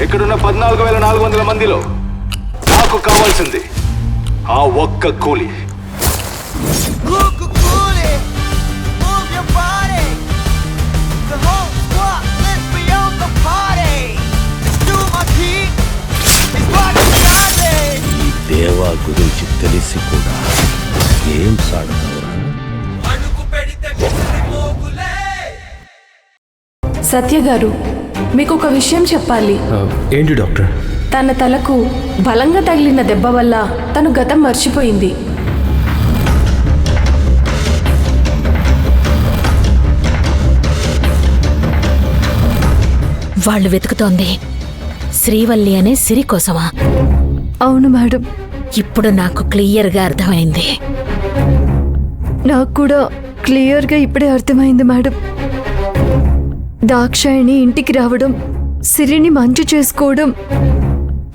ఇక్కడున్న 14,400 మందిలో నాకు కావాల్సింది ఆ ఒక్క కూలి. ఈ దేవా గురించి తెలిసి కూడా ఏం సాడతావురా? సత్య గారు, మీకు ఒక విషయం చెప్పాలి. ఏంటి డాక్టర్? తన తలకు బలంగా తగిలిన దెబ్బ వల్ల తను గతం మర్చిపోయింది. వాళ్ళు వెతుకుతోంది శ్రీవల్లి అనే సిరి కోసమా? అవును మేడం. ఇప్పుడు నాకు క్లియర్గా అర్థమైంది. నాకు కూడా క్లియర్గా ఇప్పుడే అర్థమైంది మేడం. దాక్షాయిని ఇంటికి రావడం, సిరిని మంచి చేసుకోవడం,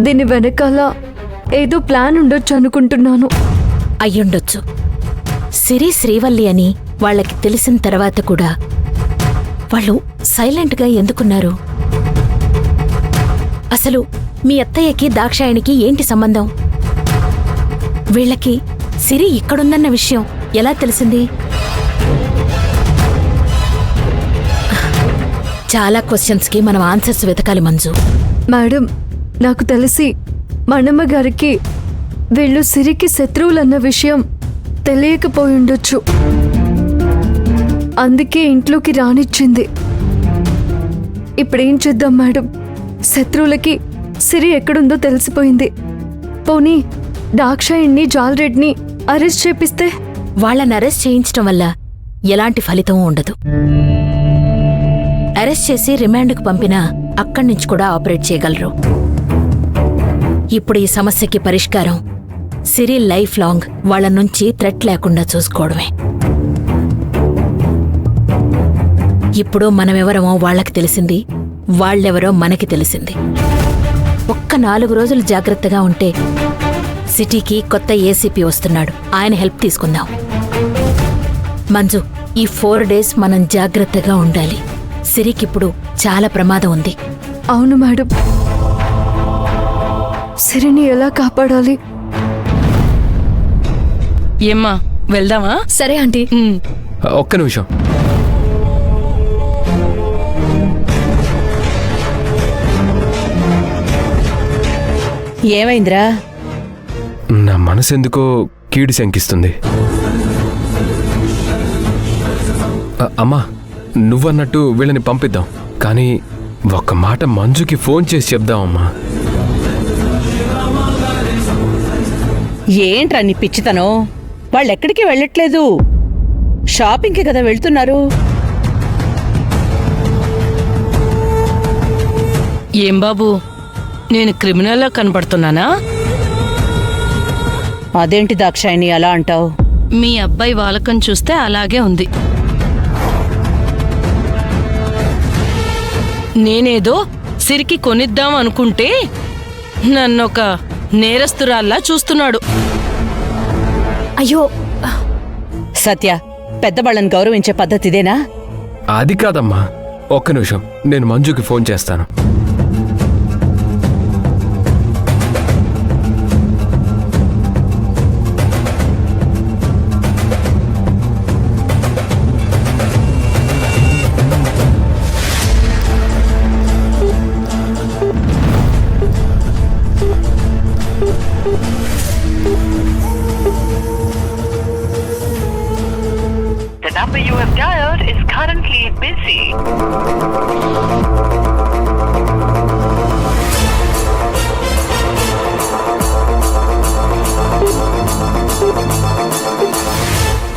దీని వెనకాల ఏదో ప్లాన్ ఉండొచ్చు అనుకుంటున్నాను. అయ్యుండొచ్చు. సిరి శ్రీవల్లి అని వాళ్ళకి తెలిసిన తర్వాత కూడా వాళ్ళు సైలెంట్గా ఎందుకున్నారు? అసలు మీ అత్తయ్యకి దాక్షాయణికి ఏంటి సంబంధం? వీళ్ళకి సిరి ఇక్కడుందన్న విషయం ఎలా తెలిసింది? చాలా క్వశ్చన్స్కి మనం ఆన్సర్స్ వెతకాలి మంజు. మేడం, నాకు తెలిసి మనమ్మ గారికి వీళ్ళు సిరికి శత్రువులన్న విషయం తెలియకపోయిండొచ్చు. అందుకే ఇంట్లోకి రానిచ్చింది. ఇప్పుడేం చేద్దాం మేడం? శత్రువులకి సిరి ఎక్కడుందో తెలిసిపోయింది. పోనీ దాక్షాయిని, జాల్రెడ్ని అరెస్ట్ చేపిస్తే? వాళ్ళని అరెస్ట్ చేయించడం వల్ల ఎలాంటి ఫలితం ఉండదు. అరెస్ట్ చేసి రిమాండ్కు పంపినా అక్కడి నుంచి కూడా ఆపరేట్ చేయగలరు. ఇప్పుడు ఈ సమస్యకి పరిష్కారం సిరి లైఫ్ లాంగ్ వాళ్ళ నుంచి థ్రెట్ లేకుండా చూసుకోవడమే. ఇప్పుడు మనమెవరమో వాళ్ళకి తెలిసింది, వాళ్ళెవరో మనకి తెలిసింది. ఒక్క 4 రోజులు జాగ్రత్తగా ఉంటే సిటీకి కొత్త ఏసీపీ వస్తున్నాడు. ఆయన హెల్ప్ తీసుకుందాం. మంజు, ఈ 4 డేస్ మనం జాగ్రత్తగా ఉండాలి. సిరికిప్పుడు చాలా ప్రమాదం ఉంది. అవును మేడం. సిరిని ఎలా కాపాడాలి? ఏమ్మా, వెళ్దామా? సరే ఆంటీ. ఒక్క నిమిషం. ఏమైందిరా? నా మనసు ఎందుకో కీడు శంకిస్తుంది. అమ్మా, నువ్వన్నట్టు వీళ్ళని పంపిద్దాం. కానీ ఒక్క మాట మంజుకి ఫోన్ చేసి చెప్దామమ్మా. ఏంట్రా నీ పిచ్చితనం? వాళ్ళెక్కడికి వెళ్ళట్లేదు, షాపింగ్కి కదా వెళ్తున్నారు. ఏం బాబు, నేను క్రిమినల్లా కనపడుతున్నానా? అదేంటి దాక్షాయిని అలా అంటావు? మీ అబ్బాయి వాలకం చూస్తే అలాగే ఉంది. నేనేదో సిరికి కొనిద్దాం అనుకుంటే నన్నొక నేరస్తురాల్లా చూస్తున్నాడు. అయ్యో సత్య, పెద్దవాళ్ళని గౌరవించే పద్ధతిదేనా? అది కాదమ్మా, ఒక్క నిమిషం, నేను మంజుకి ఫోన్ చేస్తాను. The number you have dialed is currently busy.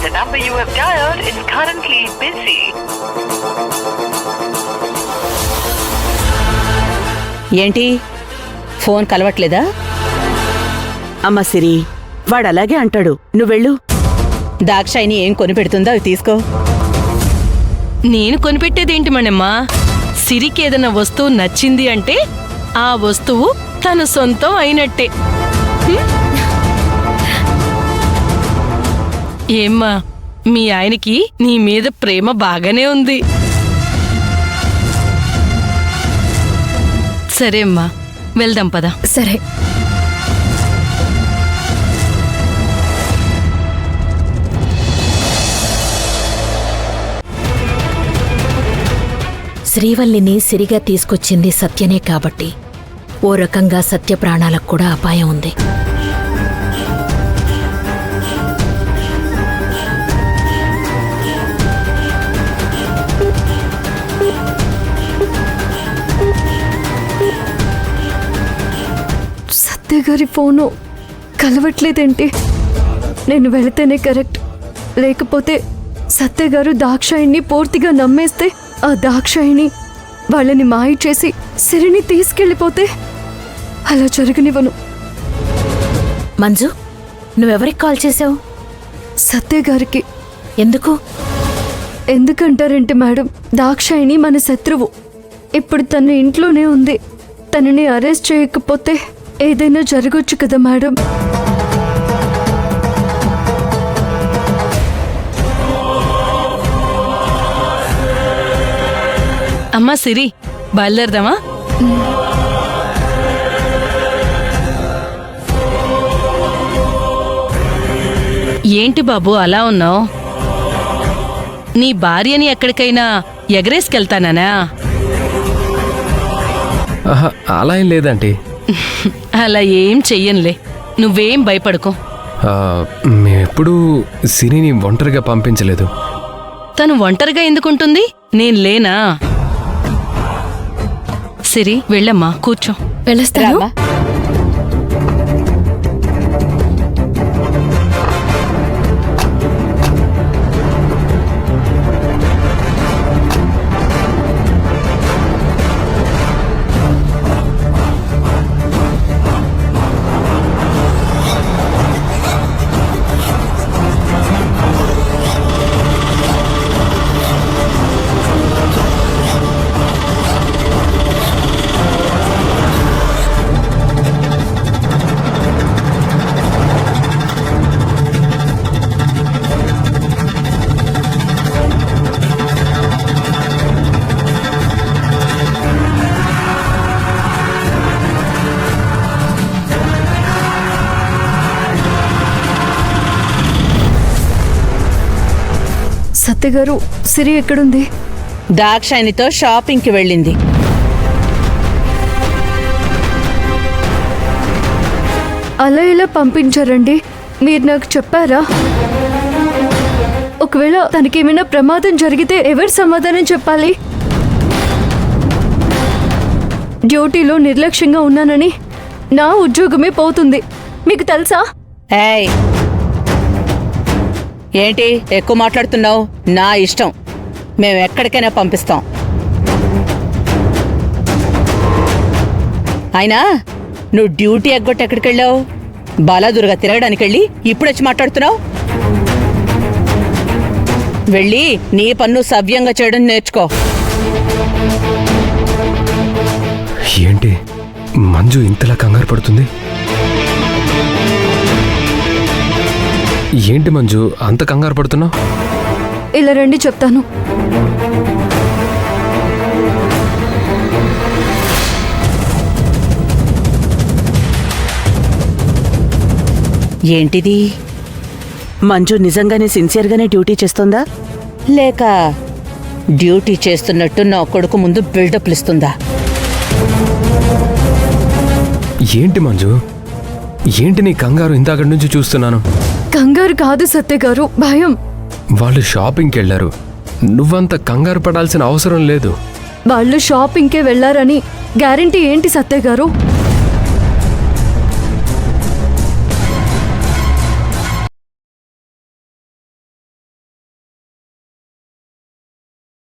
The number you have dialed is currently busy. ఏంటి, ఫోన్ కలవట్లేదా? అమ్మ సిరి, వాడలాగే అంటాడు. నువ్వెళ్ళు. దాక్షాయిని ఏం కొనిపెడుతుందో అవి తీసుకో. నేను కొనిపెట్టేదేంటి మనమ్మా? సిరికి ఏదైనా వస్తువు నచ్చింది అంటే ఆ వస్తువు తన సొంతం అయినట్టే. ఏమ్మా, మీ ఆయనకి నీ మీద ప్రేమ బాగానే ఉంది. సరే అమ్మా, వెళ్దాం పద. సరే. శ్రీవల్లిని సిరిగా తీసుకొచ్చింది సత్యనే కాబట్టి ఓ రకంగా సత్య ప్రాణాలకు కూడా అపాయం ఉంది. సత్య గారి ఫోను కలవట్లేదేంటి? నేను వెళితేనే కరెక్ట్. లేకపోతే సత్య గారు దాక్షాయిని పూర్తిగా నమ్మేస్తే ఆ దాక్షాయిని వాళ్ళని మాయ చేసి సిరిని తీసుకెళ్ళిపోతే అలా జరగనివ్వను. మంజు, నువ్వెవరికి కాల్ చేసావు? సత్య గారికి. ఎందుకు? ఎందుకంటారేంటి మేడం? దాక్షాయిని మన శత్రువు. ఇప్పుడు తన ఇంట్లోనే ఉంది. తనని అరెస్ట్ చేయకపోతే ఏదైనా జరగొచ్చు కదా మేడం. అమ్మా సిరి, బయలుదేరదామా? ఏంటి బాబు అలా ఉన్నావు? నీ భార్యని ఎక్కడికైనా ఎగరేసుకెళ్తానా? ఆహా, అలా ఏం లేదంటీ. అలా ఏం చెయ్యనులే, నువ్వేం భయపడకు. మేమెప్పుడూ సిరిని ఒంటరిగా పంపించలేదు. తను ఒంటరిగా ఎందుకుంటుంది? నేను లేనా? సిరి, వెళ్ళమ్మా, కూర్చో. వెళ్ళొస్తాను. సత్య గారు, సిరి ఎక్కడుంది? దాక్షాయినితో షాపింగ్కి వెళ్ళింది. అలా ఎలా పంపించారండి? మీరు నాకు చెప్పారా? ఒకవేళ తనకేమైనా ప్రమాదం జరిగితే ఎవరు సమాధానం చెప్పాలి? డ్యూటీలో నిర్లక్ష్యంగా ఉన్నానని నా ఉద్యోగమే పోతుంది. మీకు తెలుసా? ఏయ్, ఏంటి ఎక్కువ మాట్లాడుతున్నావు? నా ఇష్టం, మేము ఎక్కడికైనా పంపిస్తాం. అయినా నువ్వు డ్యూటీ ఎగ్గొట్టి ఎక్కడికి వెళ్ళావు? బాలాదుర్గా తిరగడానికి వెళ్ళి ఇప్పుడొచ్చి మాట్లాడుతున్నావు? వెళ్ళి నీ పన్ను సవ్యంగా చేయడం నేర్చుకో. ఏంటి మంజు ఇంతలా కంగారు పడుతుంది? ఏంటి మంజు అంత కంగారు పడుతున్నావు? ఇలా రండి, చెప్తాను. ఏంటిది? మంజు నిజంగానే సిన్సియర్గానే డ్యూటీ చేస్తుందా, లేక డ్యూటీ చేస్తున్నట్టు నా కొడుకు ముందు బిల్డప్లు ఇస్తుందా? ఏంటి మంజు, ఏంటి నీ కంగారు? ఇంతకటి నుంచి చూస్తున్నాను. కంగారు కాదు సత్య గారు, భయం. వాళ్ళు షాపింగ్కి వెళ్ళారు. నువ్వంత కంగారు పడాల్సిన అవసరం లేదు. వాళ్ళు షాపింగ్కే వెళ్లారని గ్యారెంటీ ఏంటి సత్య గారు?